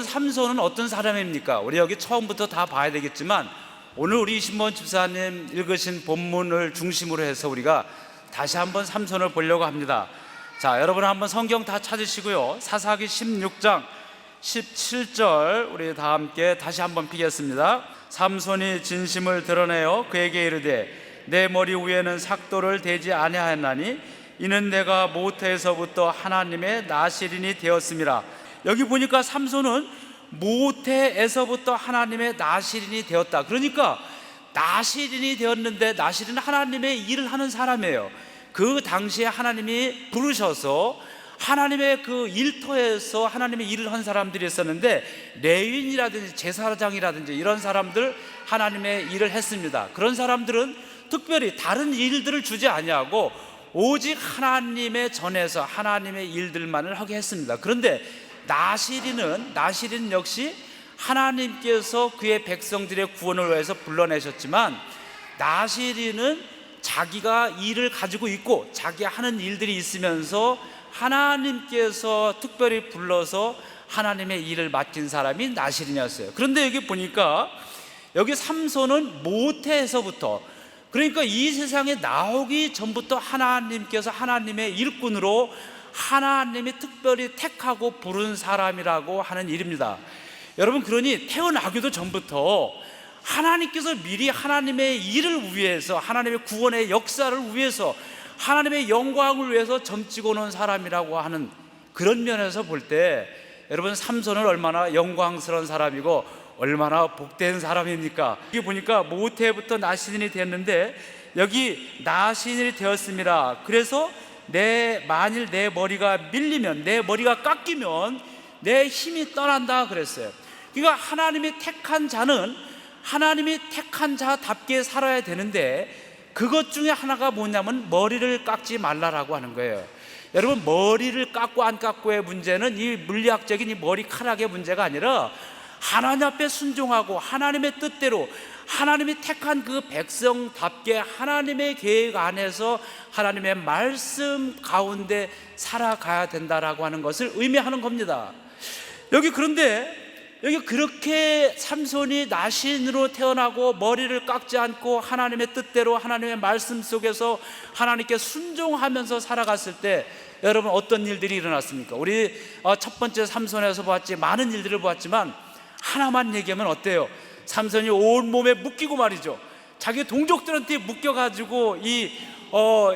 삼손은 어떤 사람입니까? 우리 여기 처음부터 다 봐야 되겠지만 오늘 우리 이신번 집사님 읽으신 본문을 중심으로 해서 우리가 다시 한번 삼손을 보려고 합니다. 자, 여러분 한번 성경 다 찾으시고요, 사사기 16장 17절 우리 다 함께 다시 한번 피겠습니다. 삼손이 진심을 드러내어 그에게 이르되 내 머리 위에는 삭도를 대지 아니하였나니 이는 내가 모태에서부터 하나님의 나실인이 되었음이라. 여기 보니까 삼손은 모태에서부터 하나님의 나실인이 되었다. 그러니까 나실인이 되었는데, 나실인은 하나님의 일을 하는 사람이에요. 그 당시에 하나님이 부르셔서 하나님의 그 일터에서 하나님의 일을 한 사람들이 있었는데, 레위인이라든지 제사장이라든지 이런 사람들 하나님의 일을 했습니다. 그런 사람들은 특별히 다른 일들을 주지 아니하고 오직 하나님의 전에서 하나님의 일들만을 하게 했습니다. 그런데 나실인 역시 하나님께서 그의 백성들의 구원을 위해서 불러내셨지만, 나실인은 자기가 일을 가지고 있고 자기 하는 일들이 있으면서 하나님께서 특별히 불러서 하나님의 일을 맡긴 사람이 나실인이었어요. 그런데 여기 보니까 여기 삼손은 모태에서부터, 그러니까 이 세상에 나오기 전부터 하나님께서 하나님의 일꾼으로 하나님이 특별히 택하고 부른 사람이라고 하는 일입니다. 여러분, 그러니 태어나기도 전부터 하나님께서 미리 하나님의 일을 위해서, 하나님의 구원의 역사를 위해서, 하나님의 영광을 위해서 점찍어 놓은 사람이라고 하는 그런 면에서 볼 때, 여러분 삼손은 얼마나 영광스러운 사람이고 얼마나 복된 사람입니까? 여기 보니까 모태부터 나신인이 되었는데, 여기 나신인이 되었습니다. 그래서 만일 내 머리가 밀리면, 내 머리가 깎이면 내 힘이 떠난다 그랬어요. 그러니까 하나님이 택한 자는 하나님이 택한 자답게 살아야 되는데, 그것 중에 하나가 뭐냐면 머리를 깎지 말라라고 하는 거예요. 여러분, 머리를 깎고 안 깎고의 문제는 이 물리학적인 이 머리카락의 문제가 아니라 하나님 앞에 순종하고 하나님의 뜻대로 하나님이 택한 그 백성답게 하나님의 계획 안에서 하나님의 말씀 가운데 살아가야 된다라고 하는 것을 의미하는 겁니다. 그런데 여기 그렇게 삼손이 나신으로 태어나고 머리를 깎지 않고 하나님의 뜻대로 하나님의 말씀 속에서 하나님께 순종하면서 살아갔을 때, 여러분 어떤 일들이 일어났습니까? 우리 첫 번째 삼손에서 보았지, 많은 일들을 보았지만 하나만 얘기하면 어때요? 삼손이 온몸에 묶이고 말이죠, 자기 동족들한테 묶여가지고 이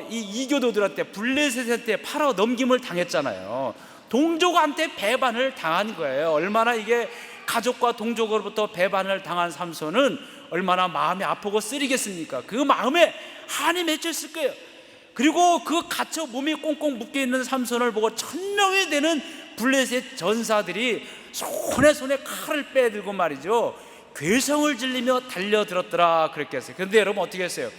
이교도들한테, 블레셋한테 팔아 넘김을 당했잖아요. 동족한테 배반을 당한 거예요. 얼마나 이게 가족과 동족으로부터 배반을 당한 삼손은 얼마나 마음이 아프고 쓰리겠습니까? 그 마음에 한이 맺혔을 거예요. 그리고 그 갇혀 몸이 꽁꽁 묶여있는 삼손을 보고 1000명이 되는 블레셋 전사들이 손에 칼을 빼들고 말이죠, 괴성을 질리며 달려들었더라 그렇게 했어요. 그런데 여러분 어떻게 했어요?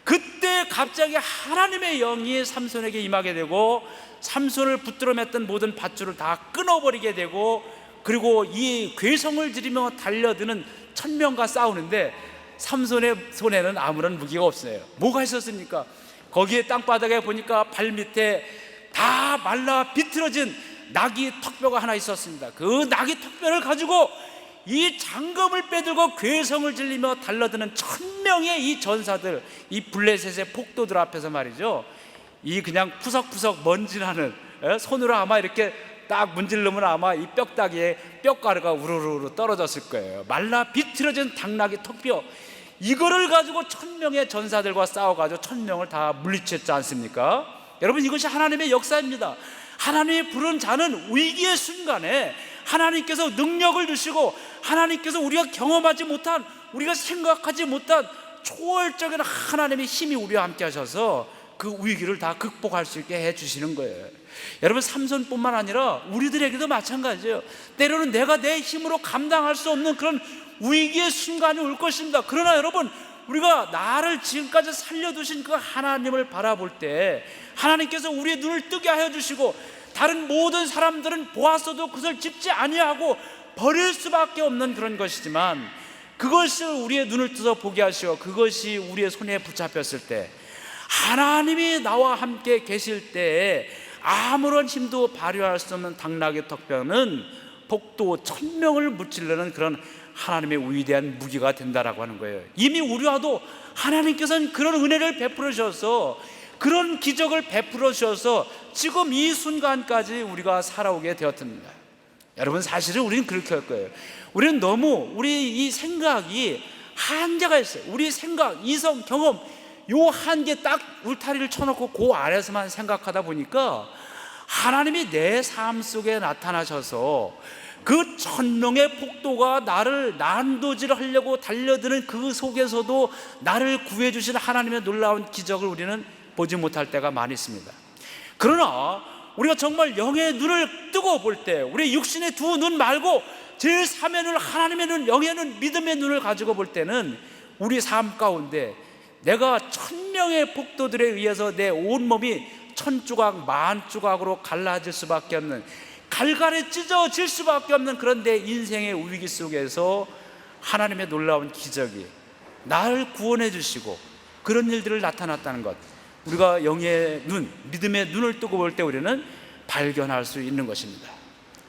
그때 갑자기 하나님의 영이 삼손에게 임하게 되고, 삼손을 붙들어 맸던 모든 밧줄을 다 끊어버리게 되고, 그리고 이 괴성을 지르며 달려드는 1000명과 싸우는데 삼손의 손에는 아무런 무기가 없어요. 뭐가 있었습니까? 거기에 땅바닥에 보니까 발밑에 다 말라 비틀어진 나귀 턱뼈가 하나 있었습니다. 그 나귀 턱뼈를 가지고 이 장검을 빼들고 괴성을 질리며 달려드는 1000명의 이 전사들, 이 블레셋의 폭도들 앞에서 말이죠, 이 그냥 푸석푸석 먼지나는 손으로 아마 이렇게 딱 문질르면 아마 이 뼈다귀에 뼈가루가 우르르 떨어졌을 거예요. 말라 비틀어진 당나귀 턱뼈, 이거를 가지고 1000명의 전사들과 싸워가지고 1000명을 다 물리쳤지 않습니까? 여러분, 이것이 하나님의 역사입니다. 하나님이 부른 자는 위기의 순간에 하나님께서 능력을 주시고, 하나님께서 우리가 경험하지 못한, 우리가 생각하지 못한 초월적인 하나님의 힘이 우리와 함께 하셔서 그 위기를 다 극복할 수 있게 해주시는 거예요. 여러분, 삼손뿐만 아니라 우리들에게도 마찬가지예요. 때로는 내가 내 힘으로 감당할 수 없는 그런 위기의 순간이 올 것입니다. 그러나 여러분, 우리가 나를 지금까지 살려두신 그 하나님을 바라볼 때 하나님께서 우리의 눈을 뜨게 하여 주시고, 다른 모든 사람들은 보았어도 그것을 짚지 아니하고 버릴 수밖에 없는 그런 것이지만, 그것을 우리의 눈을 떠서 보게 하시고 그것이 우리의 손에 붙잡혔을 때, 하나님이 나와 함께 계실 때에 아무런 힘도 발휘할 수 없는 당나귀 턱뼈는 폭도 1000명을 무찌르는 그런 하나님의 위대한 무기가 된다라고 하는 거예요. 이미 우리와도 하나님께서는 그런 은혜를 베풀어 주셔서, 그런 기적을 베풀어 주셔서 지금 이 순간까지 우리가 살아오게 되었습니다. 여러분, 사실은 우리는 그렇게 할 거예요. 우리는 너무 우리 이 생각이 한계가 있어요. 우리 생각, 이성, 경험, 요 한계 딱 울타리를 쳐놓고 그 안에서만 생각하다 보니까 하나님이 내 삶 속에 나타나셔서 그 1000명의 폭도가 나를 난도질을 하려고 달려드는 그 속에서도 나를 구해주신 하나님의 놀라운 기적을 우리는 보지 못할 때가 많이 있습니다. 그러나 우리가 정말 영의 눈을 뜨고 볼 때, 우리 육신의 두 눈 말고 제3의 눈, 하나님의 눈, 영의 눈, 믿음의 눈을 가지고 볼 때는 우리 삶 가운데 내가 1000명의 폭도들에 의해서 내 온몸이 1000조각, 10,000조각으로 갈라질 수밖에 없는, 갈갈에 찢어질 수밖에 없는 그런 내 인생의 위기 속에서 하나님의 놀라운 기적이 나를 구원해 주시고 그런 일들을 나타났다는 것, 우리가 영의 눈, 믿음의 눈을 뜨고 볼 때 우리는 발견할 수 있는 것입니다.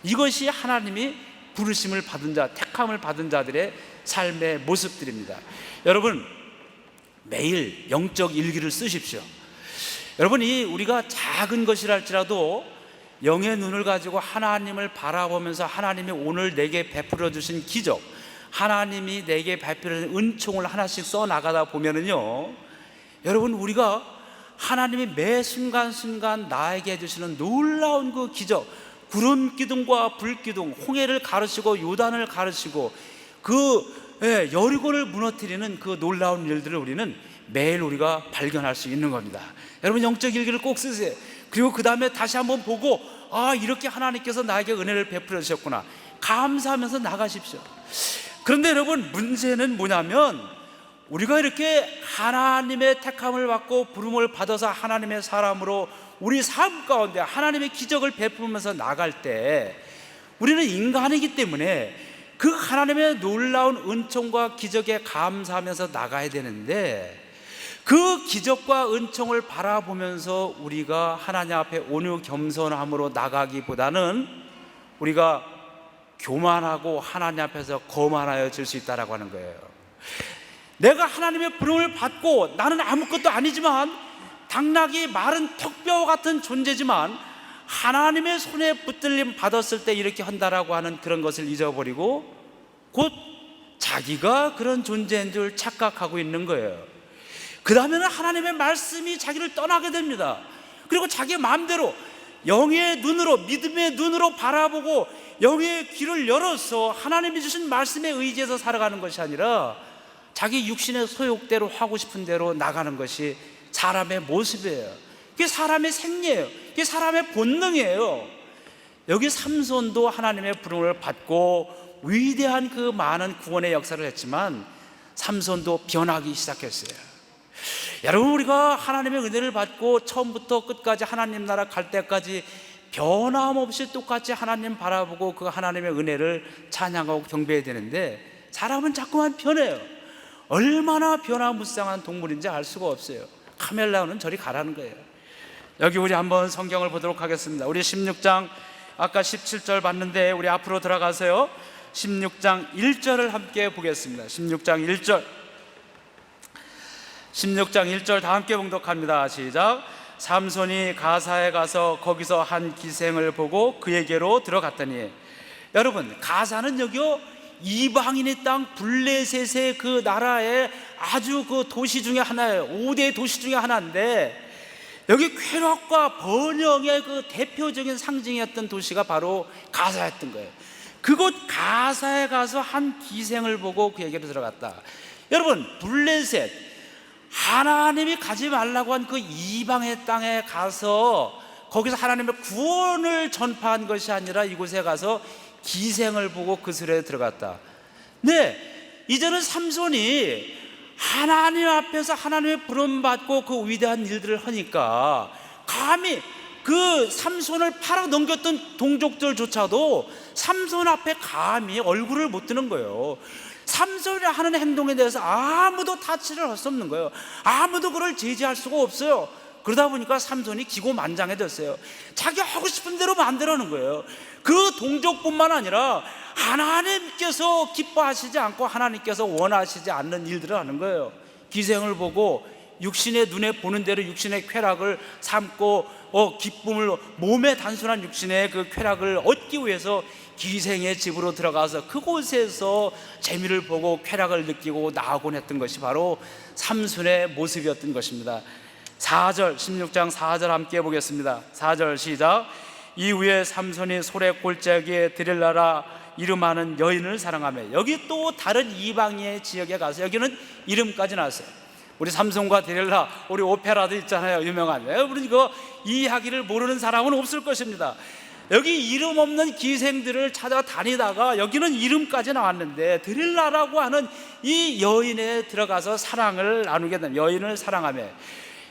이것이 하나님이 부르심을 받은 자, 택함을 받은 자들의 삶의 모습들입니다. 여러분, 매일 영적 일기를 쓰십시오. 여러분이 우리가 작은 것이랄지라도 영의 눈을 가지고 하나님을 바라보면서 하나님이 오늘 내게 베풀어 주신 기적, 하나님이 내게 베풀어 주신 은총을 하나씩 써 나가다 보면은요, 여러분, 우리가 하나님이 매 순간순간 나에게 해주시는 놀라운 그 기적, 구름 기둥과 불 기둥, 홍해를 가르시고 요단을 가르시고 여리고를 무너뜨리는 그 놀라운 일들을 우리는 매일 우리가 발견할 수 있는 겁니다. 여러분, 영적 일기를 꼭 쓰세요. 그리고 그 다음에 다시 한번 보고, 이렇게 하나님께서 나에게 은혜를 베풀어 주셨구나, 감사하면서 나가십시오. 그런데 여러분, 문제는 뭐냐면, 우리가 이렇게 하나님의 택함을 받고 부름을 받아서 하나님의 사람으로 우리 삶 가운데 하나님의 기적을 베풀면서 나갈 때, 우리는 인간이기 때문에 그 하나님의 놀라운 은총과 기적에 감사하면서 나가야 되는데, 그 기적과 은총을 바라보면서 우리가 하나님 앞에 온유 겸손함으로 나가기보다는 우리가 교만하고 하나님 앞에서 거만하여질 수 있다라고 하는 거예요. 내가 하나님의 부름을 받고 나는 아무것도 아니지만, 당나귀 마른 턱뼈 같은 존재지만 하나님의 손에 붙들림 받았을 때 이렇게 한다라고 하는 그런 것을 잊어버리고 곧 자기가 그런 존재인 줄 착각하고 있는 거예요. 그 다음에는 하나님의 말씀이 자기를 떠나게 됩니다. 그리고 자기 마음대로 영의 눈으로, 믿음의 눈으로 바라보고 영의 귀를 열어서 하나님이 주신 말씀에 의지해서 살아가는 것이 아니라 자기 육신의 소욕대로 하고 싶은 대로 나가는 것이 사람의 모습이에요. 그게 사람의 생리예요. 그게 사람의 본능이에요. 여기 삼손도 하나님의 부름을 받고 위대한 그 많은 구원의 역사를 했지만 삼손도 변하기 시작했어요. 여러분, 우리가 하나님의 은혜를 받고 처음부터 끝까지 하나님 나라 갈 때까지 변함없이 똑같이 하나님 바라보고 그 하나님의 은혜를 찬양하고 경배해야 되는데, 사람은 자꾸만 변해요. 얼마나 변화무쌍한 동물인지 알 수가 없어요. 카멜레온은 저리 가라는 거예요. 여기 우리 한번 성경을 보도록 하겠습니다. 우리 16장 아까 17절 봤는데 우리 앞으로 들어가세요. 16장 1절을 함께 보겠습니다. 16장 1절, 16장 1절 다 함께 봉독합니다. 시작. 삼손이 가사에 가서 거기서 한 기생을 보고 그에게로 들어갔더니, 여러분, 가사는 여기요 이방인의 땅 블레셋의 그 나라의 아주 그 도시 중에 하나예요. 5대 도시 중에 하나인데, 여기 쾌락과 번영의 그 대표적인 상징이었던 도시가 바로 가사였던 거예요. 그곳 가사에 가서 한 기생을 보고 그에게로 들어갔다. 여러분, 블레셋, 하나님이 가지 말라고 한 그 이방의 땅에 가서 거기서 하나님의 구원을 전파한 것이 아니라 이곳에 가서 기생을 보고 그 술에 들어갔다. 네, 이제는 삼손이 하나님 앞에서 하나님의 부름받고 그 위대한 일들을 하니까 감히 그 삼손을 팔아 넘겼던 동족들조차도 삼손 앞에 감히 얼굴을 못 드는 거예요. 삼손이 하는 행동에 대해서 아무도 타치를 할 수 없는 거예요. 아무도 그를 제지할 수가 없어요. 그러다 보니까 삼손이 기고만장해졌어요. 자기 하고 싶은 대로 만들어는 거예요. 그 동족뿐만 아니라 하나님께서 기뻐하시지 않고 하나님께서 원하시지 않는 일들을 하는 거예요. 기생을 보고 육신의 눈에 보는 대로 육신의 쾌락을 삼고 기쁨을, 몸의 단순한 육신의 그 쾌락을 얻기 위해서 기생의 집으로 들어가서 그곳에서 재미를 보고 쾌락을 느끼고 나아곤 했던 것이 바로 삼손의 모습이었던 것입니다. 4절, 16장 4절 함께 보겠습니다. 4절 시작. 이후에 삼손이 소래 골짜기에 드릴라라 이름하는 여인을 사랑하며, 여기 또 다른 이방의 지역에 가서 여기는 이름까지 나왔어요. 우리 삼손과 데릴라, 우리 오페라도 있잖아요, 유명한. 여러분 이거 이야기를 모르는 사람은 없을 것입니다. 여기 이름 없는 기생들을 찾아다니다가 여기는 이름까지 나왔는데, 데릴라라고 하는 이 여인에 들어가서 사랑을 나누게 된, 여인을 사랑하며.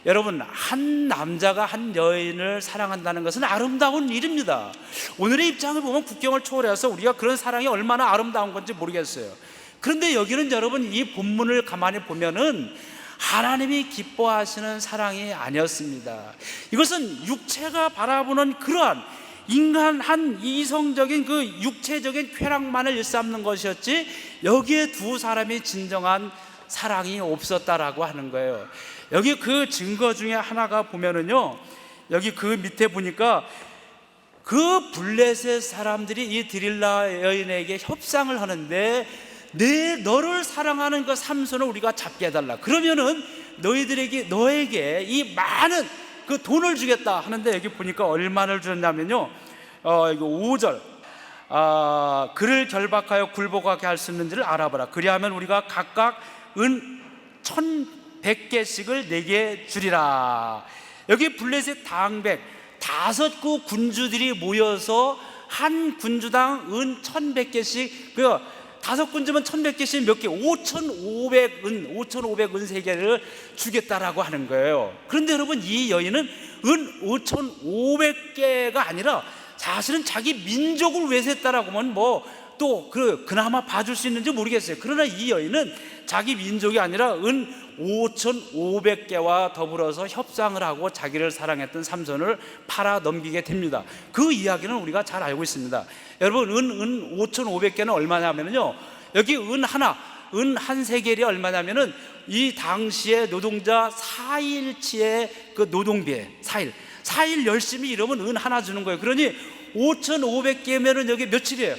여러분, 한 남자가 한 여인을 사랑한다는 것은 아름다운 일입니다. 오늘의 입장을 보면 국경을 초월해서 우리가 그런 사랑이 얼마나 아름다운 건지 모르겠어요. 그런데 여기는 여러분, 이 본문을 가만히 보면은 하나님이 기뻐하시는 사랑이 아니었습니다. 이것은 육체가 바라보는 그러한 인간 한 이성적인 그 육체적인 쾌락만을 일삼는 것이었지, 여기에 두 사람이 진정한 사랑이 없었다라고 하는 거예요. 여기 그 증거 중에 하나가 보면은요, 여기 그 밑에 보니까 그 블레셋 사람들이 이 드릴라 여인에게 협상을 하는데, 너를 사랑하는 그 삼손을 우리가 잡게 해달라. 그러면은 너에게 이 많은 그 돈을 주겠다 하는데, 여기 보니까 얼마를 주냐면요, 이거 5절. 그를 결박하여 굴복하게 할 수 있는지를 알아보라. 그리하면 우리가 각각 은 1,100개씩을 내게 주리라. 여기 블레셋 당백 5구 군주들이 모여서 한 군주당 은 1,100개씩, 그 5군주면 1,100개씩 몇 개? 5,500은 5,500은 주겠다라고 하는 거예요. 그런데 여러분, 이 여인은 은 5,500개가 아니라 사실은 자기 민족을 위해서 했다라고 하면 또 그나마 봐줄 수 있는지 모르겠어요. 그러나 이 여인은 자기 민족이 아니라 은 5,500개와 더불어서 협상을 하고 자기를 사랑했던 삼손을 팔아 넘기게 됩니다. 그 이야기는 우리가 잘 알고 있습니다. 여러분, 은 5,500개는 얼마냐면요, 여기 은 한 세겔이 얼마냐면은 이 당시에 노동자 4일치의 그 노동비에 4일 열심히 일하면 은 하나 주는 거예요. 그러니 5,500개면은 여기 며칠이에요?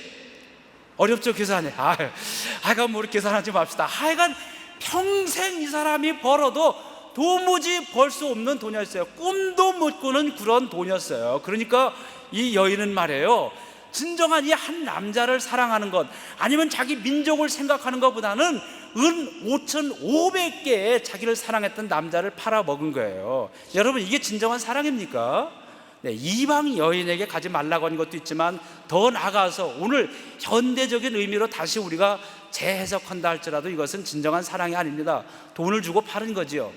어렵죠, 계산이. 하여간 우리 계산하지 맙시다. 하여간 평생 이 사람이 벌어도 도무지 벌 수 없는 돈이었어요. 꿈도 못 꾸는 그런 돈이었어요. 그러니까 이 여인은 말이에요, 진정한 이 한 남자를 사랑하는 것, 아니면 자기 민족을 생각하는 것보다는 은 5,500개의 자기를 사랑했던 남자를 팔아먹은 거예요. 여러분, 이게 진정한 사랑입니까? 네, 이방 여인에게 가지 말라고 하는 것도 있지만, 더 나아가서 오늘 현대적인 의미로 다시 우리가 재해석한다 할지라도 이것은 진정한 사랑이 아닙니다. 돈을 주고 파는 거지요.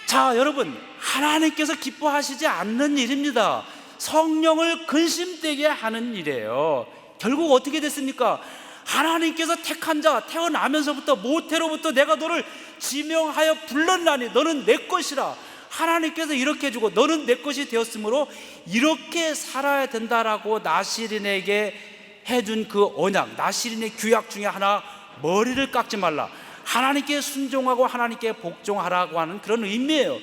자, 여러분, 하나님께서 기뻐하시지 않는 일입니다. 성령을 근심되게 하는 일이에요. 결국 어떻게 됐습니까? 하나님께서 택한 자, 태어나면서부터 모태로부터 내가 너를 지명하여 불렀나니 너는 내 것이라. 하나님께서 이렇게 해주고 너는 내 것이 되었으므로 이렇게 살아야 된다라고 나시린에게 해준 그 언약, 나시린의 규약 중에 하나, 머리를 깎지 말라, 하나님께 순종하고 하나님께 복종하라고 하는 그런 의미예요.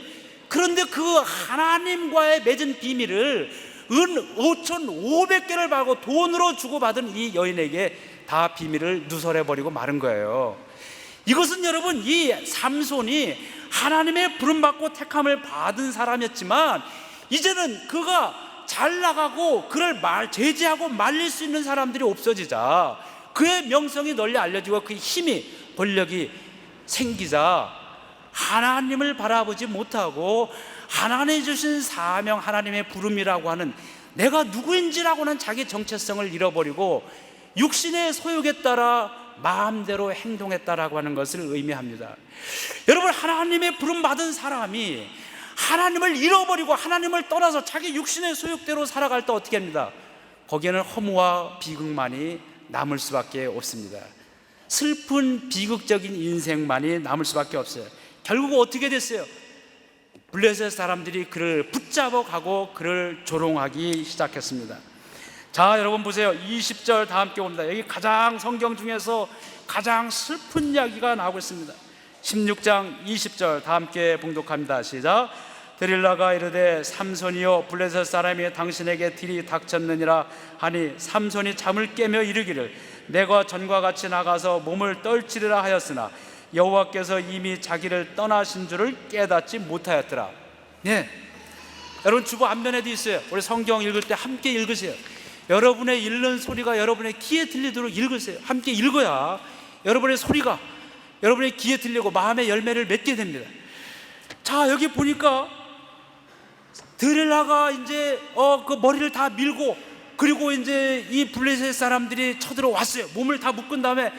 그런데 그 하나님과의 맺은 비밀을 은 5,500개를 받고 돈으로 주고받은 이 여인에게 다 비밀을 누설해버리고 마른 거예요. 이것은 여러분, 이 삼손이 하나님의 부름받고 택함을 받은 사람이었지만, 이제는 그가 잘 나가고 그를 제지하고 말릴 수 있는 사람들이 없어지자, 그의 명성이 널리 알려지고 그의 힘이, 권력이 생기자, 하나님을 바라보지 못하고 하나님이 주신 사명, 하나님의 부름이라고 하는, 내가 누구인지라고 하는 자기 정체성을 잃어버리고 육신의 소욕에 따라 마음대로 행동했다라고 하는 것을 의미합니다. 여러분, 하나님의 부름받은 사람이 하나님을 잃어버리고 하나님을 떠나서 자기 육신의 소욕대로 살아갈 때 어떻게 합니다? 거기에는 허무와 비극만이 남을 수밖에 없습니다. 슬픈 비극적인 인생만이 남을 수밖에 없어요. 결국 어떻게 됐어요? 블레셋 사람들이 그를 붙잡아 가고 그를 조롱하기 시작했습니다. 자, 여러분 보세요. 20절 다 함께 봅니다. 여기 가장 성경 중에서 가장 슬픈 이야기가 나오고 있습니다. 16장 20절 다 함께 봉독합니다. 시작. 데릴라가 이르되 삼손이여 블레셋 사람이 당신에게 딜이 닥쳤느니라 하니 삼손이 잠을 깨며 이르기를 내가 전과 같이 나가서 몸을 떨치리라 하였으나 여호와께서 이미 자기를 떠나신 줄을 깨닫지 못하였더라. 네, 여러분 주보 앞면에도 있어요. 우리 성경 읽을 때 함께 읽으세요. 여러분의 읽는 소리가 여러분의 귀에 들리도록 읽으세요. 함께 읽어야 여러분의 소리가 여러분의 귀에 들리고 마음의 열매를 맺게 됩니다. 자, 여기 보니까 데릴라가 이제 그 머리를 다 밀고 그리고 이제 이 블레셋 사람들이 쳐들어왔어요. 몸을 다 묶은 다음에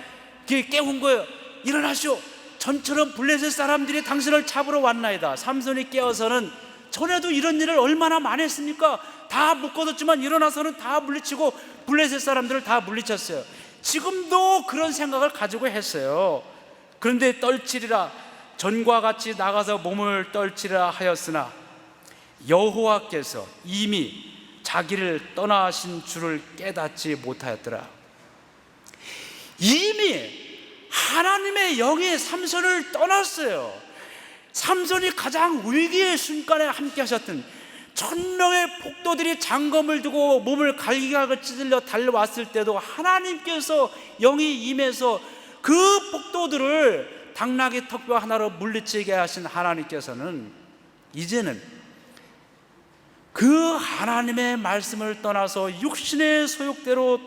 깨운 거예요. 일어나시오. 전처럼 블레셋 사람들이 당신을 잡으러 왔나이다. 삼손이 깨어서는 전에도 이런 일을 얼마나 많이 했습니까? 다 묶어뒀지만 일어나서는 다 물리치고 블레셋 사람들을 다 물리쳤어요. 지금도 그런 생각을 가지고 했어요. 그런데 떨치리라 전과 같이 나가서 몸을 떨치리라 하였으나 여호와께서 이미 자기를 떠나신 줄을 깨닫지 못하였더라. 이미 하나님의 영이 삼손을 떠났어요. 삼손이 가장 위기의 순간에 함께 하셨던 1000명의 폭도들이 장검을 두고 몸을 갈기갈기 찢으려 달려왔을 때도 하나님께서 영이 임해서 그 폭도들을 당나귀 턱뼈 하나로 물리치게 하신 하나님께서는 이제는 그 하나님의 말씀을 떠나서 육신의 소욕대로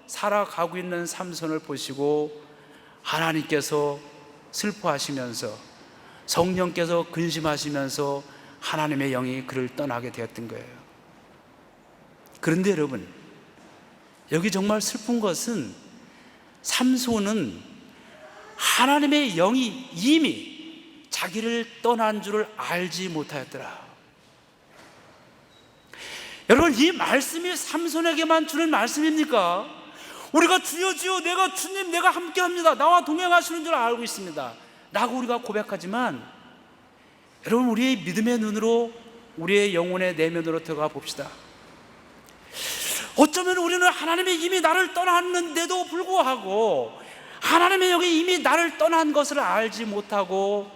살아가고 있는 삼손을 보시고 하나님께서 슬퍼하시면서 성령께서 근심하시면서 하나님의 영이 그를 떠나게 되었던 거예요. 그런데 여러분, 여기 정말 슬픈 것은 삼손은 하나님의 영이 이미 자기를 떠난 줄을 알지 못하였더라. 여러분, 이 말씀이 삼손에게만 주는 말씀입니까? 우리가 주여 주여 내가 주님 내가 함께합니다, 나와 동행하시는 줄 알고 있습니다 라고 우리가 고백하지만, 여러분, 우리의 믿음의 눈으로 우리의 영혼의 내면으로 들어가 봅시다. 어쩌면 우리는 하나님이 이미 나를 떠났는데도 불구하고 하나님의 영이 이미 나를 떠난 것을 알지 못하고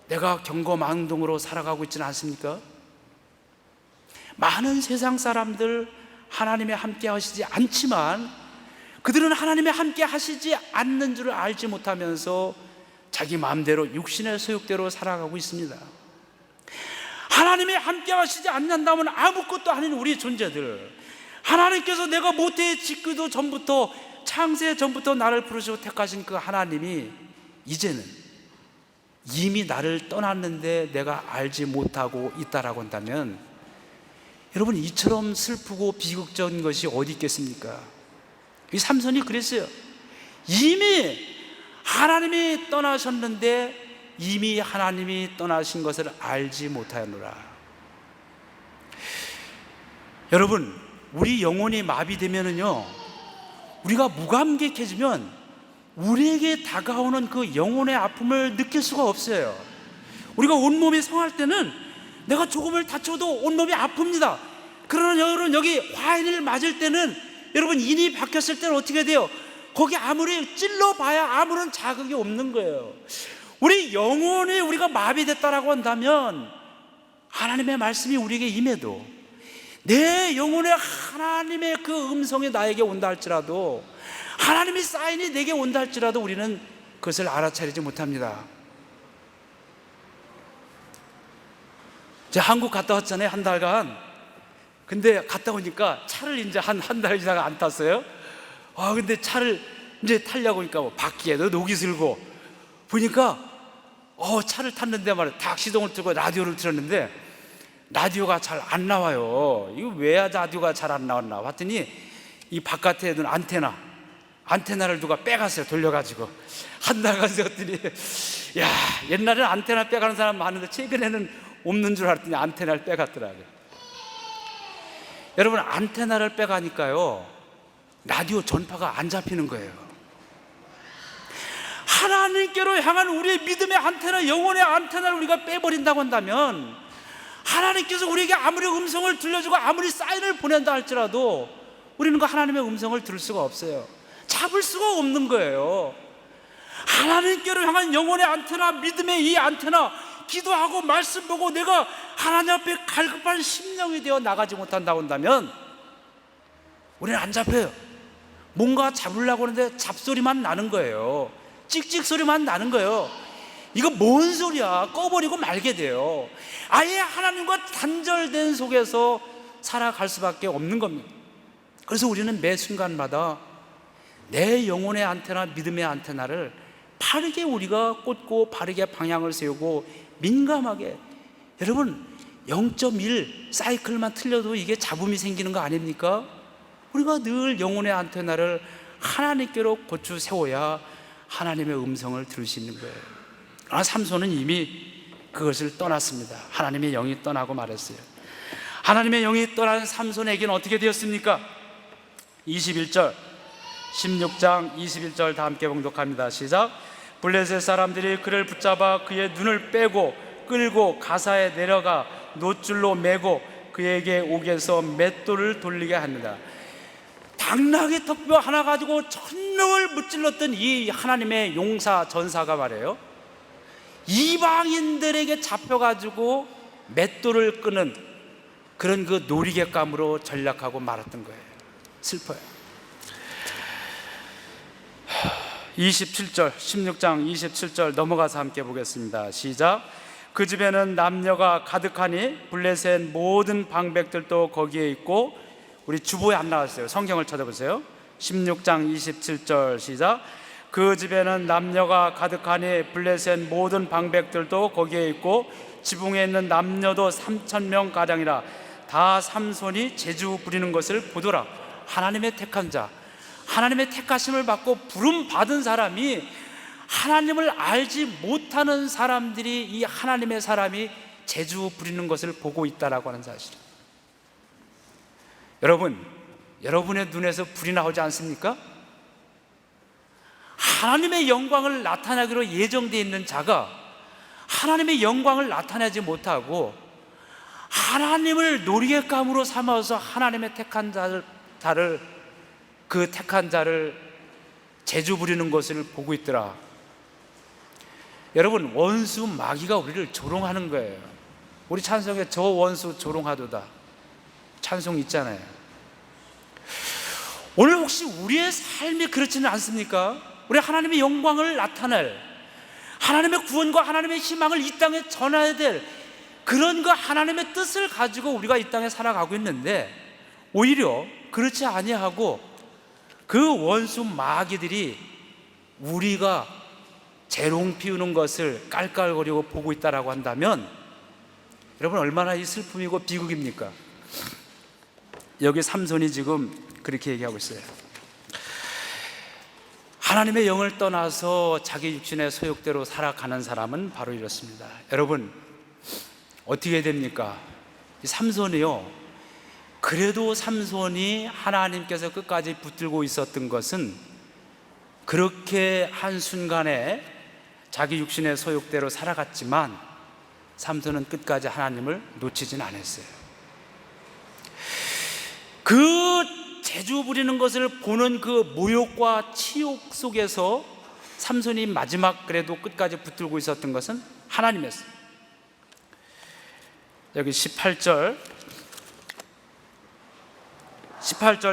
내가 경거망동으로 살아가고 있지는 않습니까? 많은 세상 사람들 하나님이 함께 하시지 않지만 그들은 하나님이 함께 하시지 않는 줄을 알지 못하면서 자기 마음대로 육신의 소욕대로 살아가고 있습니다. 하나님이 함께 하시지 않는다면 아무것도 아닌 우리 존재들, 하나님께서 내가 모태의 짓기도 전부터, 창세 전부터 나를 부르시고 택하신 그 하나님이 이제는 이미 나를 떠났는데 내가 알지 못하고 있다라고 한다면, 여러분, 이처럼 슬프고 비극적인 것이 어디 있겠습니까? 이 삼손이 그랬어요. 이미 하나님이 떠나셨는데 이미 하나님이 떠나신 것을 알지 못하였노라. 여러분, 우리 영혼이 마비되면은요, 우리가 무감격해지면 우리에게 다가오는 그 영혼의 아픔을 느낄 수가 없어요. 우리가 온몸이 상할 때는 내가 조금을 다쳐도 온몸이 아픕니다. 그러나 여러분, 여기 화인을 맞을 때는, 여러분, 인이 박혔을 때는 어떻게 돼요? 거기 아무리 찔러봐야 아무런 자극이 없는 거예요. 우리 영혼이 우리가 마비됐다라고 한다면 하나님의 말씀이 우리에게 임해도 내 영혼에 하나님의 그 음성이 나에게 온다 할지라도, 하나님의 사인이 내게 온다 할지라도 우리는 그것을 알아차리지 못합니다. 제가 한국 갔다 왔잖아요, 한 달간. 근데 갔다 오니까 차를 이제 한 달 이상 안 탔어요. 근데 차를 이제 타려고 하니까 뭐 바퀴에도 녹이 슬고, 보니까 차를 탔는데 말이야, 딱 시동을 틀고 라디오를 틀었는데 라디오가 잘 안 나와요. 이거 왜 라디오가 잘 안 나왔나 봤더니 이 바깥에 있는 안테나를 누가 빼갔어요. 돌려가지고 한 달간 썼더니, 야, 옛날에는 안테나 빼가는 사람 많은데 최근에는 없는 줄 알았더니 안테나를 빼갔더라고요. 여러분, 안테나를 빼가니까요, 라디오 전파가 안 잡히는 거예요. 하나님께로 향한 우리의 믿음의 안테나, 영혼의 안테나를 우리가 빼버린다고 한다면 하나님께서 우리에게 아무리 음성을 들려주고 아무리 사인을 보낸다 할지라도 우리는 그 하나님의 음성을 들을 수가 없어요. 잡을 수가 없는 거예요. 하나님께로 향한 영혼의 안테나, 믿음의 이 안테나, 기도하고 말씀 보고 내가 하나님 앞에 갈급한 심령이 되어 나가지 못한다고 한다면 우리는 안 잡혀요. 뭔가 잡으려고 하는데 잡소리만 나는 거예요. 찍찍 소리만 나는 거예요. 이거 뭔 소리야? 꺼버리고 말게 돼요. 아예 하나님과 단절된 속에서 살아갈 수밖에 없는 겁니다. 그래서 우리는 매 순간마다 내 영혼의 안테나, 믿음의 안테나를 바르게 우리가 꽂고 바르게 방향을 세우고 민감하게, 여러분 0.1 사이클만 틀려도 이게 잡음이 생기는 거 아닙니까? 우리가 늘 영혼의 안테나를 하나님께로 고추 세워야 하나님의 음성을 들을 수 있는 거예요. 그러나 삼손은 이미 그것을 떠났습니다. 하나님의 영이 떠나고 말았어요. 하나님의 영이 떠난 삼손에게는 어떻게 되었습니까? 21절, 16장 21절 다 함께 봉독합니다. 시작. 블레셋 사람들이 그를 붙잡아 그의 눈을 빼고 끌고 가사에 내려가 놋줄로 매고 그에게 옥에서 맷돌을 돌리게 합니다. 당나귀 턱뼈 하나 가지고 천명을 무찔렀던 이 하나님의 용사 전사가 말이에요, 이방인들에게 잡혀가지고 맷돌을 끄는 그런 그 놀이객감으로 전락하고 말았던 거예요. 슬퍼요. 27절, 16장 27절 넘어가서 함께 보겠습니다. 시작. 그 집에는 남녀가 가득하니 블레셋 모든 방백들도 거기에 있고, 우리 주보에 안 나왔어요. 성경을 찾아보세요. 16장 27절 시작. 그 집에는 남녀가 가득하니 블레셋 모든 방백들도 거기에 있고 지붕에 있는 남녀도 3,000명 가량이라. 다 삼손이 재주 부리는 것을 보더라. 하나님의 택한 자, 하나님의 택하심을 받고 부름 받은 사람이, 하나님을 알지 못하는 사람들이 이 하나님의 사람이 재주 부리는 것을 보고 있다라고 하는 사실. 여러분, 여러분의 눈에서 불이 나오지 않습니까? 하나님의 영광을 나타내기로 예정되어 있는 자가 하나님의 영광을 나타내지 못하고 하나님을 놀이객감으로 삼아서 하나님의 택한 자를 그 택한 자를 재주 부리는 것을 보고 있더라. 여러분, 원수 마귀가 우리를 조롱하는 거예요. 우리 찬송에 저 원수 조롱하도다 찬송 있잖아요. 오늘 혹시 우리의 삶이 그렇지는 않습니까? 우리 하나님의 영광을 나타낼, 하나님의 구원과 하나님의 희망을 이 땅에 전해야 될 그런 그 하나님의 뜻을 가지고 우리가 이 땅에 살아가고 있는데, 오히려 그렇지 아니하고 그 원수 마귀들이 우리가 재롱 피우는 것을 깔깔거리고 보고 있다라고 한다면 여러분, 얼마나 이 슬픔이고 비극입니까? 여기 삼손이 지금 그렇게 얘기하고 있어요. 하나님의 영을 떠나서 자기 육신의 소욕대로 살아가는 사람은 바로 이렇습니다. 여러분, 어떻게 됩니까? 이 삼손이요, 그래도 삼손이 하나님께서 끝까지 붙들고 있었던 것은 그렇게 한순간에 자기 육신의 소욕대로 살아갔지만 삼손은 끝까지 하나님을 놓치진 않았어요. 그 재주 부리는 것을 보는 그 모욕과 치욕 속에서 삼손이 마지막 그래도 끝까지 붙들고 있었던 것은 하나님이었어요. 여기 18절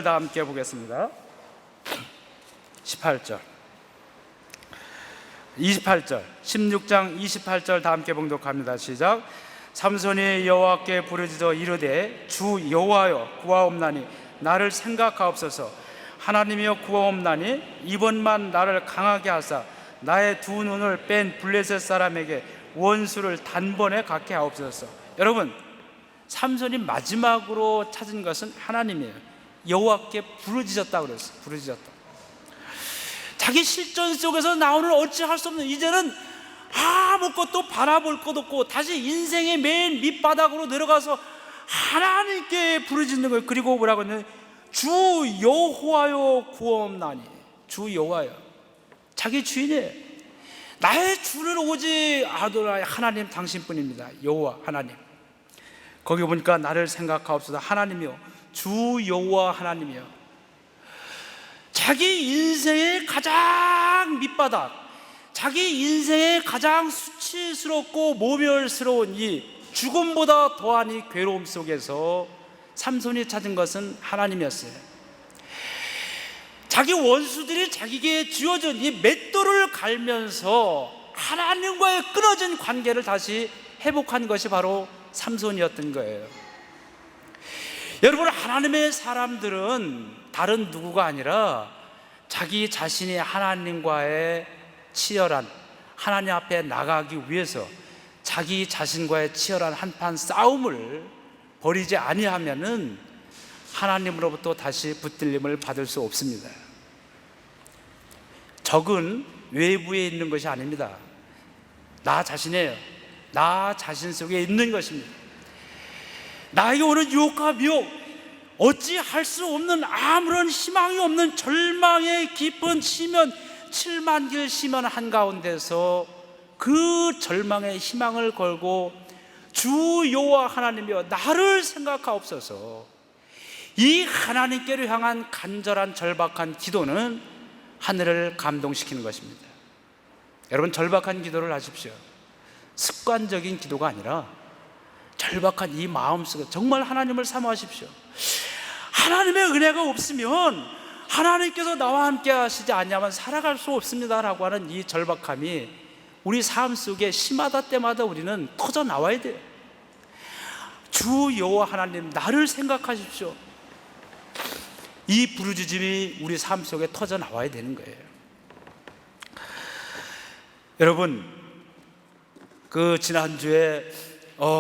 다 함께 보겠습니다. 18절 28절 16장 28절 다 함께 봉독합니다. 시작. 삼손이 여호와께 부르짖어 이르되 주 여호와여 구하옵나니 나를 생각하옵소서. 하나님이여 구하옵나니 이번만 나를 강하게 하사 나의 두 눈을 뺀 블레셋 사람에게 원수를 단번에 갖게 하옵소서. 여러분, 삼손이 마지막으로 찾은 것은 하나님이에요. 여호와께 부르짖었다고 그랬어요. 부르짖었다. 자기 실존 속에서 나오는 어찌할 수 없는, 이제는 아무것도 바라볼 것 없고 다시 인생의 맨 밑바닥으로 내려가서 하나님께 부르짖는 거예요. 그리고 뭐라고 했냐면 주 여호와여 구하옵나니. 주 여호와여, 자기 주인이에요. 나의 주는 오직 아도나이 하나님 당신뿐입니다. 여호와 하나님. 거기 보니까 나를 생각하옵소서 하나님이요 주 여호와 하나님이요. 자기 인생의 가장 밑바닥, 자기 인생의 가장 수치스럽고 모멸스러운 이 죽음보다 더한 이 괴로움 속에서 삼손이 찾은 것은 하나님이었어요. 자기 원수들이 자기에게 쥐어준 이 맷돌을 갈면서 하나님과의 끊어진 관계를 다시 회복한 것이 바로 삼손이었던 거예요. 여러분, 하나님의 사람들은 다른 누구가 아니라 자기 자신이 하나님과의 치열한, 하나님 앞에 나가기 위해서 자기 자신과의 치열한 한판 싸움을 벌이지 아니하면은 하나님으로부터 다시 붙들림을 받을 수 없습니다. 적은 외부에 있는 것이 아닙니다. 나 자신이에요. 나 자신 속에 있는 것입니다. 나에게 오는 유혹과 미혹, 어찌할 수 없는 아무런 희망이 없는 절망의 깊은 시면, 7만 길 시면 한가운데서 그 절망의 희망을 걸고 주 여호와 하나님이여 나를 생각하옵소서, 이 하나님께로 향한 간절한 절박한 기도는 하늘을 감동시키는 것입니다. 여러분, 절박한 기도를 하십시오. 습관적인 기도가 아니라 절박한 이 마음속에 정말 하나님을 사모하십시오. 하나님의 은혜가 없으면, 하나님께서 나와 함께 하시지 않냐면 살아갈 수 없습니다 라고 하는 이 절박함이 우리 삶 속에 심하다 때마다 우리는 터져 나와야 돼요. 주 여호와 하나님 나를 생각하십시오, 이 부르짖음이 우리 삶 속에 터져 나와야 되는 거예요. 여러분, 그 지난주에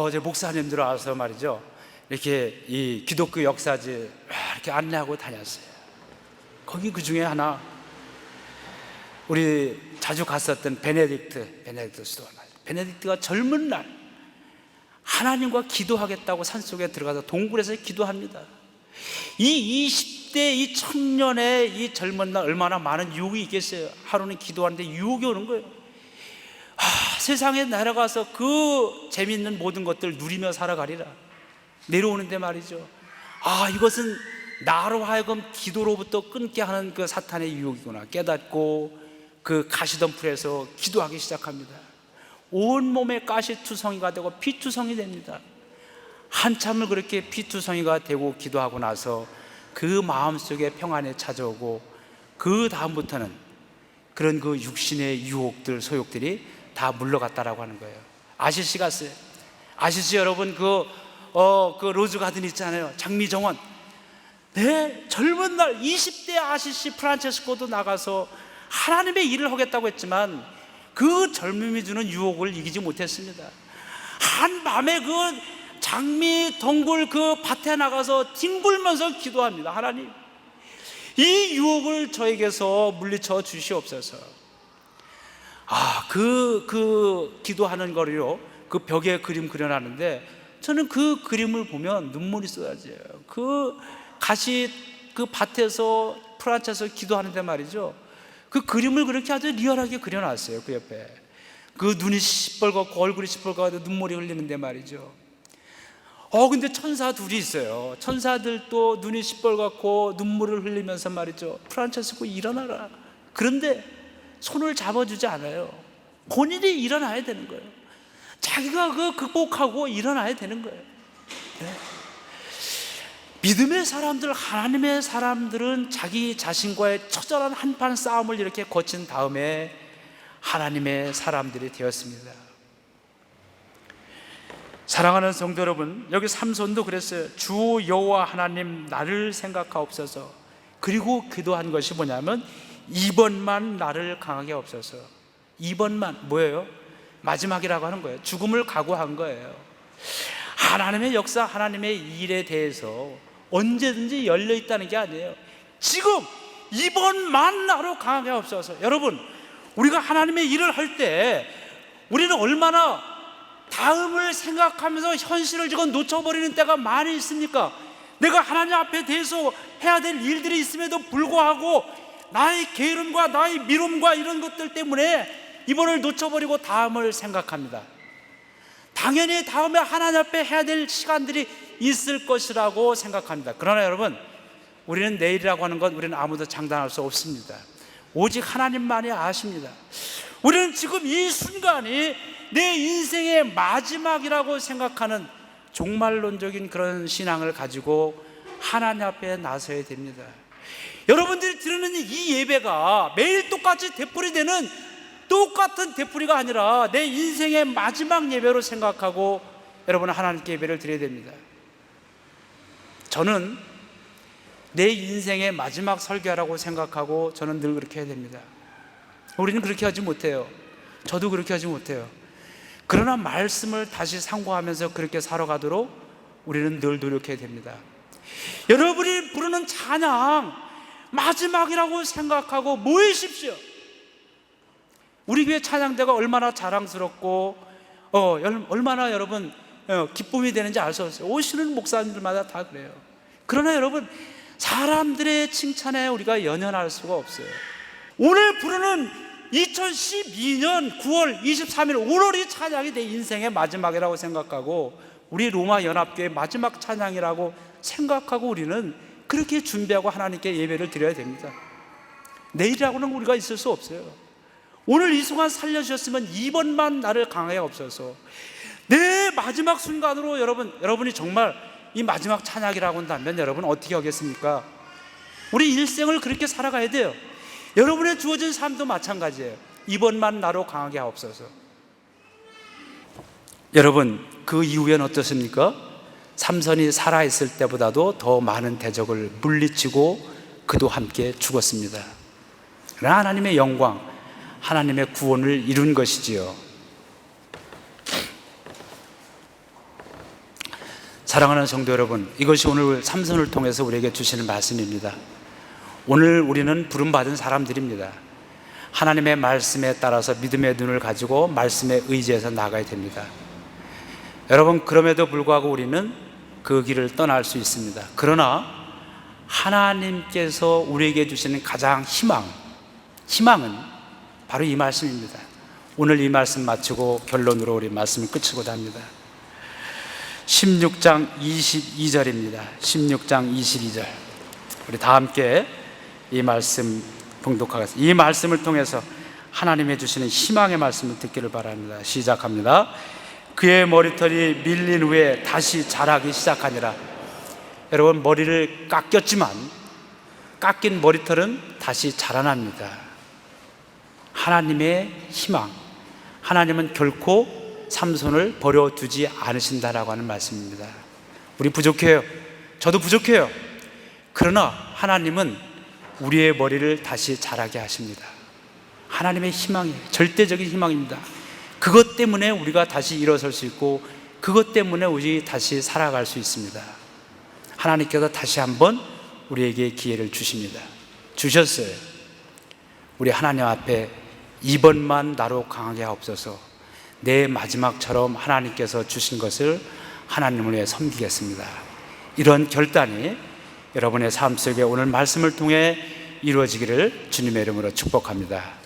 이제 목사님들 와서 말이죠, 이렇게 이 기독교 역사지 이렇게 안내하고 다녔어요. 거기 그 중에 하나, 우리 자주 갔었던 베네딕트 수도, 베네딕트가 젊은 날 하나님과 기도하겠다고 산속에 들어가서 동굴에서 기도합니다. 이 20대 이 청년의 이 젊은 날 얼마나 많은 유혹이 있겠어요. 하루는 기도하는데 유혹이 오는 거예요. 세상에 내려가서 그 재미있는 모든 것들 누리며 살아가리라. 내려오는데 말이죠, 이것은 나로 하여금 기도로부터 끊게 하는 그 사탄의 유혹이구나 깨닫고 그 가시덤불에서 기도하기 시작합니다. 온몸에 가시투성이가 되고 피투성이 됩니다. 한참을 그렇게 피투성이가 되고 기도하고 나서 그 마음속에 평안이 찾아오고, 그 다음부터는 그런 그 육신의 유혹들, 소욕들이 다 물러갔다라고 하는 거예요. 아시시 갔어요. 아시시 여러분, 그 로즈가든 있잖아요, 장미정원. 네, 젊은 날 20대 아시시 프란체스코도 나가서 하나님의 일을 하겠다고 했지만 그 젊음이 주는 유혹을 이기지 못했습니다. 한밤에 그 장미 덩굴 그 밭에 나가서 뒹굴면서 기도합니다. 하나님, 이 유혹을 저에게서 물리쳐 주시옵소서. 그 기도하는 거리로 그 벽에 그림 그려놨는데, 저는 그 그림을 보면 눈물이 쏟아져요. 그 가시 그 밭에서 프란체에서 기도하는데 말이죠, 그 그림을 그렇게 아주 리얼하게 그려놨어요. 그 옆에 그 눈이 시뻘겋고 얼굴이 시뻘겋고 눈물이 흘리는데 말이죠. 근데 천사 둘이 있어요. 천사들도 눈이 시뻘겋고 눈물을 흘리면서 말이죠, 프란체스코 일어나라. 그런데 손을 잡아주지 않아요. 본인이 일어나야 되는 거예요. 자기가 그 극복하고 일어나야 되는 거예요. 네. 믿음의 사람들, 하나님의 사람들은 자기 자신과의 처절한 한판 싸움을 이렇게 거친 다음에 하나님의 사람들이 되었습니다. 사랑하는 성도 여러분, 여기 삼손도 그랬어요. 주 여호와 하나님 나를 생각하옵소서. 그리고 기도한 것이 뭐냐면, 이번만 나를 강하게 하옵소서. 이번만 뭐예요? 마지막이라고 하는 거예요. 죽음을 각오한 거예요. 하나님의 역사, 하나님의 일에 대해서 언제든지 열려 있다는 게 아니에요. 지금 이번만 나로 강하게 하옵소서. 여러분, 우리가 하나님의 일을 할 때 우리는 얼마나 다음을 생각하면서 현실을 지금 놓쳐버리는 때가 많이 있습니까? 내가 하나님 앞에 대해서 해야 될 일들이 있음에도 불구하고 나의 게으름과 나의 미움과 이런 것들 때문에 이번을 놓쳐버리고 다음을 생각합니다. 당연히 다음에 하나님 앞에 해야 될 시간들이 있을 것이라고 생각합니다. 그러나 여러분, 우리는 내일이라고 하는 건 우리는 아무도 장담할 수 없습니다. 오직 하나님만이 아십니다. 우리는 지금 이 순간이 내 인생의 마지막이라고 생각하는 종말론적인 그런 신앙을 가지고 하나님 앞에 나서야 됩니다. 여러분들이 드리는 이 예배가 매일 똑같이 되풀이되는 똑같은 되풀이가 아니라 내 인생의 마지막 예배로 생각하고 여러분은 하나님께 예배를 드려야 됩니다. 저는 내 인생의 마지막 설교라고 생각하고 저는 늘 그렇게 해야 됩니다. 우리는 그렇게 하지 못해요. 저도 그렇게 하지 못해요. 그러나 말씀을 다시 상고하면서 그렇게 살아가도록 우리는 늘 노력해야 됩니다. 여러분이 부르는 찬양 마지막이라고 생각하고 모이십시오. 우리 교회 찬양대가 얼마나 자랑스럽고 얼마나 여러분 기쁨이 되는지 알 수 없어요. 오시는 목사님들마다 다 그래요. 그러나 여러분, 사람들의 칭찬에 우리가 연연할 수가 없어요. 오늘 부르는 2012년 9월 23일 오늘이 찬양이 내 인생의 마지막이라고 생각하고 우리 로마 연합교회 마지막 찬양이라고 생각하고 우리는 그렇게 준비하고 하나님께 예배를 드려야 됩니다. 내일이라고는 우리가 있을 수 없어요. 오늘 이 순간 살려주셨으면 이번만 나를 강하게 없어서 내 마지막 순간으로 여러분이 정말 이 마지막 찬양이라고 한다면 여러분 어떻게 하겠습니까? 우리 일생을 그렇게 살아가야 돼요. 여러분의 주어진 삶도 마찬가지예요. 이번만 나로 강하게 하옵소서. 여러분, 그 이후엔 어떻습니까? 삼손이 살아있을 때보다도 더 많은 대적을 물리치고 그도 함께 죽었습니다. 그러나 하나님의 영광, 하나님의 구원을 이룬 것이지요. 사랑하는 성도 여러분, 이것이 오늘 삼손을 통해서 우리에게 주시는 말씀입니다. 오늘 우리는 부름받은 사람들입니다. 하나님의 말씀에 따라서 믿음의 눈을 가지고 말씀에 의지해서 나가야 됩니다. 여러분, 그럼에도 불구하고 우리는 그 길을 떠날 수 있습니다. 그러나 하나님께서 우리에게 주시는 가장 희망은 바로 이 말씀입니다. 오늘 이 말씀 마치고 결론으로 우리 말씀을 끝이고자 합니다. 16장 22절입니다. 16장 22절. 우리 다 함께 이 말씀 봉독하겠습니다. 이 말씀을 통해서 하나님이 주시는 희망의 말씀을 듣기를 바랍니다. 시작합니다. 그의 머리털이 밀린 후에 다시 자라기 시작하니라. 여러분, 머리를 깎였지만 깎인 머리털은 다시 자라납니다. 하나님의 희망, 하나님은 결코 삼손을 버려두지 않으신다라고 하는 말씀입니다. 우리 부족해요. 저도 부족해요. 그러나 하나님은 우리의 머리를 다시 자라게 하십니다. 하나님의 희망이에요. 절대적인 희망입니다. 그것 때문에 우리가 다시 일어설 수 있고 그것 때문에 우리 다시 살아갈 수 있습니다. 하나님께서 다시 한번 우리에게 기회를 주십니다. 주셨어요. 우리 하나님 앞에 이번만 나로 강하게 하옵소서. 내 마지막처럼 하나님께서 주신 것을 하나님을 위해 섬기겠습니다. 이런 결단이 여러분의 삶 속에 오늘 말씀을 통해 이루어지기를 주님의 이름으로 축복합니다.